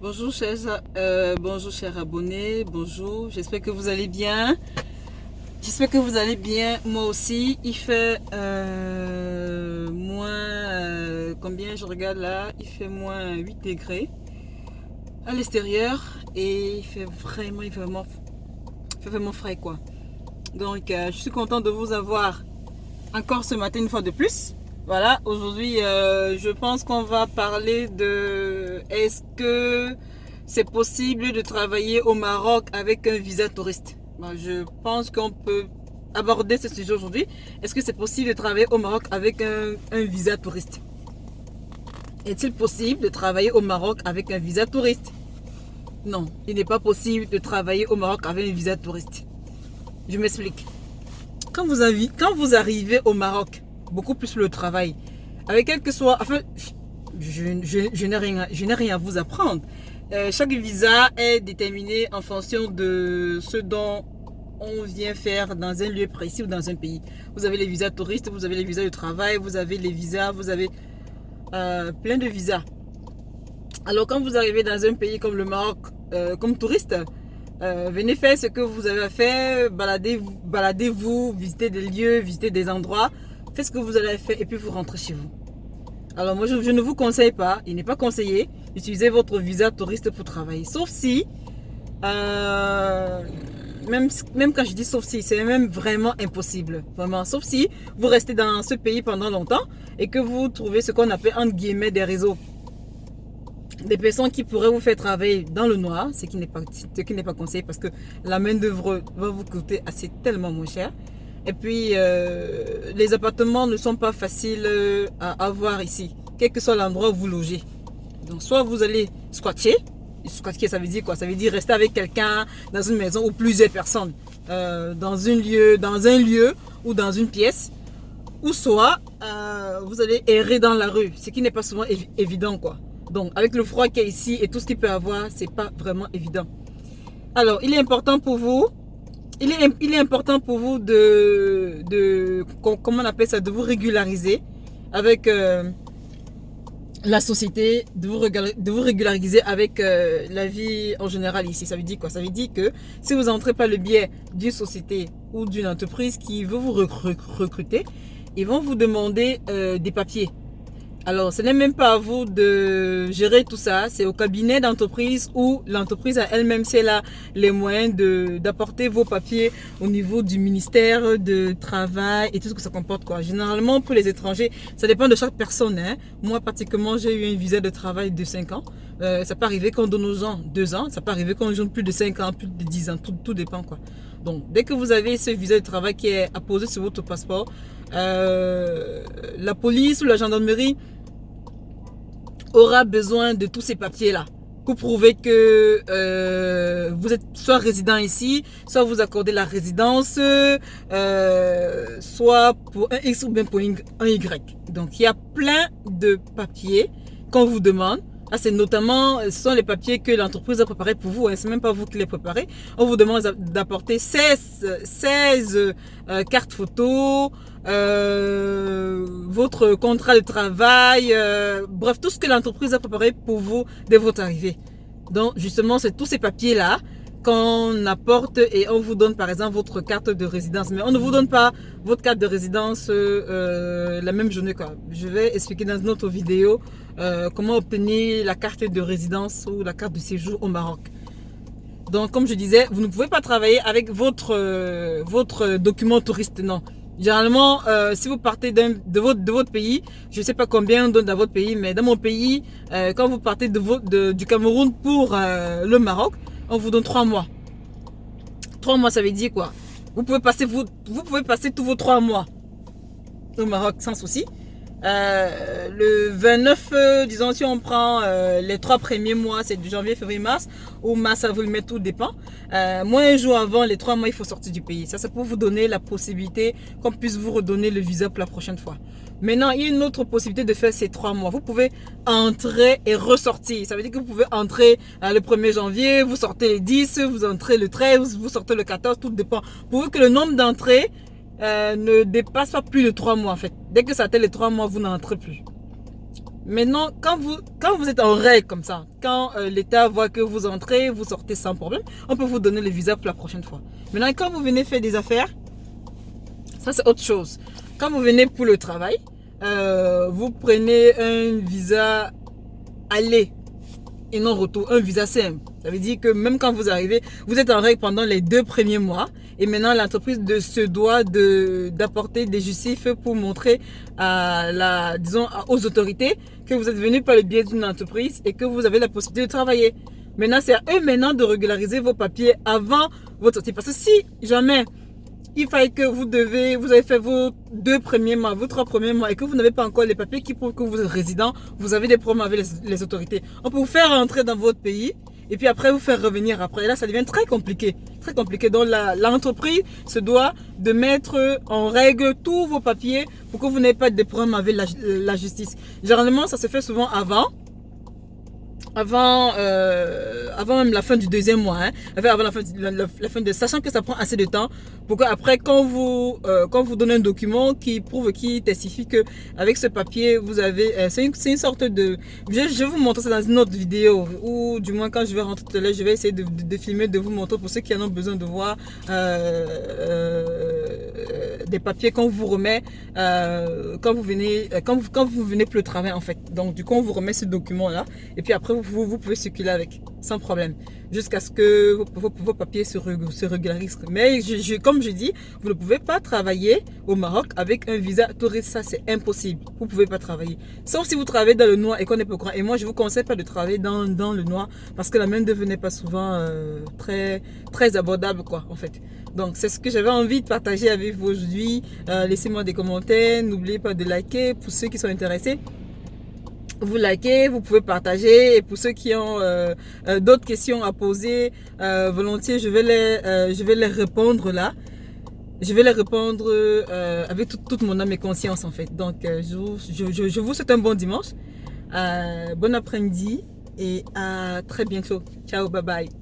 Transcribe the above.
Bonjour chers abonnés, bonjour, j'espère que vous allez bien. J'espère que vous allez bien, moi aussi. Il fait moins, combien je regarde là, il fait moins 8 degrés à l'extérieur et il fait vraiment frais quoi. Donc je suis contente de vous avoir encore ce matin une fois de plus. Voilà, aujourd'hui, je pense qu'on va parler de est-ce que c'est possible de travailler au Maroc avec un visa touriste. Je pense qu'on peut aborder ce sujet aujourd'hui. Est-ce que c'est possible de travailler au Maroc avec un visa touriste? Est-il possible de travailler au Maroc avec un visa touriste? Non, il n'est pas possible de travailler au Maroc avec un visa touriste. Je m'explique. Quand vous arrivez au Maroc, beaucoup plus le travail. Avec quel que soit... Enfin, je n'ai rien à vous apprendre. Chaque visa est déterminé en fonction de ce dont on vient faire dans un lieu précis ou dans un pays. Vous avez les visas touristes, vous avez les visas de travail, vous avez les visas, vous avez plein de visas. Alors quand vous arrivez dans un pays comme le Maroc, comme touriste, venez faire ce que vous avez à faire, baladez-vous, visitez des lieux, visitez des endroits, faites ce que vous allez faire et puis vous rentrez chez vous. Alors moi je ne vous conseille pas, il n'est pas conseillé d'utiliser votre visa touriste pour travailler. Sauf si, même quand je dis sauf si, c'est même vraiment impossible. Vraiment, sauf si vous restez dans ce pays pendant longtemps et que vous trouvez ce qu'on appelle entre guillemets des réseaux. Des personnes qui pourraient vous faire travailler dans le noir, ce qui n'est pas conseillé parce que la main d'œuvre va vous coûter tellement moins cher. Et puis, les appartements ne sont pas faciles à avoir ici, quel que soit l'endroit où vous logez. Donc, soit vous allez squatter. Squatter, ça veut dire quoi? Ça veut dire rester avec quelqu'un dans une maison ou plusieurs personnes, dans un lieu ou dans une pièce. Ou soit, vous allez errer dans la rue, ce qui n'est pas souvent évident, quoi. Donc, avec le froid qu'il y a ici et tout ce qu'il peut avoir, c'est pas vraiment évident. Alors, il est important pour vous comment on appelle ça, de vous régulariser avec la société, de vous régulariser avec la vie en général ici. Ça veut dire quoi? Ça veut dire que si vous entrez par le biais d'une société ou d'une entreprise qui veut vous recruter, ils vont vous demander des papiers. Alors, ce n'est même pas à vous de gérer tout ça, c'est au cabinet d'entreprise où l'entreprise a elle-même, c'est là les moyens d'apporter vos papiers au niveau du ministère de travail et tout ce que ça comporte, quoi. Généralement, pour les étrangers, ça dépend de chaque personne, hein. Moi, pratiquement, j'ai eu un visa de travail de 5 ans. Ça peut arriver qu'on donne aux gens 2 ans, ça peut arriver qu'on donne plus de 5 ans, plus de 10 ans, tout dépend, quoi. Donc, dès que vous avez ce visa de travail qui est apposé sur votre passeport, la police ou la gendarmerie aura besoin de tous ces papiers-là pour prouver que vous êtes soit résident ici, soit vous accordez la résidence, soit pour un X ou bien pour un Y. Donc, il y a plein de papiers qu'on vous demande. Là, c'est notamment, ce sont les papiers que l'entreprise a préparés pour vous. Hein. C'est même pas vous qui les préparez. On vous demande d'apporter 16 cartes photos, votre contrat de travail, bref, tout ce que l'entreprise a préparé pour vous dès votre arrivée. Donc, justement, c'est tous ces papiers-là qu'on apporte et on vous donne par exemple votre carte de résidence. Mais on ne vous donne pas votre carte de résidence la même journée, quoi. Je vais expliquer dans une autre vidéo comment obtenir la carte de résidence ou la carte de séjour au Maroc. Donc, comme je disais, vous ne pouvez pas travailler avec votre document touriste, non. Généralement, si vous partez de votre pays, je ne sais pas combien on donne dans votre pays, mais dans mon pays, quand vous partez du Cameroun pour le Maroc, on vous donne 3 mois. 3 mois, ça veut dire quoi? Vous pouvez passer tous vos 3 mois au Maroc sans souci. Le 29, disons si on prend les 3 premiers mois, c'est du janvier, février, mars, ou mars, avril, mai, tout dépend. Moins un jour avant les 3 mois, il faut sortir du pays. Ça, c'est pour vous donner la possibilité qu'on puisse vous redonner le visa pour la prochaine fois. Maintenant, il y a une autre possibilité de faire ces 3 mois. Vous pouvez entrer et ressortir. Ça veut dire que vous pouvez entrer le 1er janvier, vous sortez le 10, vous entrez le 13, vous sortez le 14, tout dépend. Pour que le nombre d'entrées ne dépasse pas plus de 3 mois en fait. Dès que ça atteint les 3 mois, vous n'entrez plus. Maintenant, quand vous êtes en règle comme ça, quand l'État voit que vous entrez, vous sortez sans problème, on peut vous donner le visa pour la prochaine fois. Maintenant, quand vous venez faire des affaires, ça c'est autre chose. Quand vous venez pour le travail, vous prenez un visa aller et non retour, un visa simple. Ça veut dire que même quand vous arrivez, vous êtes en règle pendant les 2 premiers mois et maintenant l'entreprise se doit d'apporter des justifs pour montrer disons, aux autorités que vous êtes venu par le biais d'une entreprise et que vous avez la possibilité de travailler. Maintenant, c'est à eux maintenant de régulariser vos papiers avant votre sortie. Parce que si jamais il faille que vous avez fait vos 2 premiers mois, vos 3 premiers mois et que vous n'avez pas encore les papiers qui prouvent que vous êtes résident, vous avez des problèmes avec les autorités. On peut vous faire rentrer dans votre pays et puis après vous faire revenir après. Et là, ça devient très compliqué. Très compliqué. Donc l'entreprise se doit de mettre en règle tous vos papiers pour que vous n'ayez pas de problèmes avec la justice. Généralement, ça se fait souvent avant même la fin du 2e mois, hein, avant la fin de, sachant que ça prend assez de temps pour que après quand vous donnez un document qui testifie que avec ce papier vous avez, c'est une sorte de, je vais vous montrer ça dans une autre vidéo ou du moins quand je vais rentrer tout à l'heure je vais essayer de filmer, de vous montrer pour ceux qui en ont besoin de voir des papiers qu'on vous remet quand vous venez pour le travail en fait. Donc du coup on vous remet ce document là et puis après vous pouvez circuler avec sans problème jusqu'à ce que vos papiers se régularisent. Mais comme je dis, vous ne pouvez pas travailler au Maroc avec un visa touriste, ça c'est impossible. Vous ne pouvez pas travailler. Sauf si vous travaillez dans le noir et qu'on n'est pas au courant. Et moi je ne vous conseille pas de travailler dans le noir parce que la main d'œuvre n'est pas souvent très abordable quoi en fait. Donc c'est ce que j'avais envie de partager avec vous aujourd'hui. Laissez-moi des commentaires, n'oubliez pas de liker pour ceux qui sont intéressés. Vous likez, vous pouvez partager et pour ceux qui ont d'autres questions à poser, volontiers je vais les répondre là. Je vais les répondre avec toute mon âme et conscience en fait. Donc je vous souhaite un bon dimanche, bon après-midi et à très bientôt. Ciao, bye bye.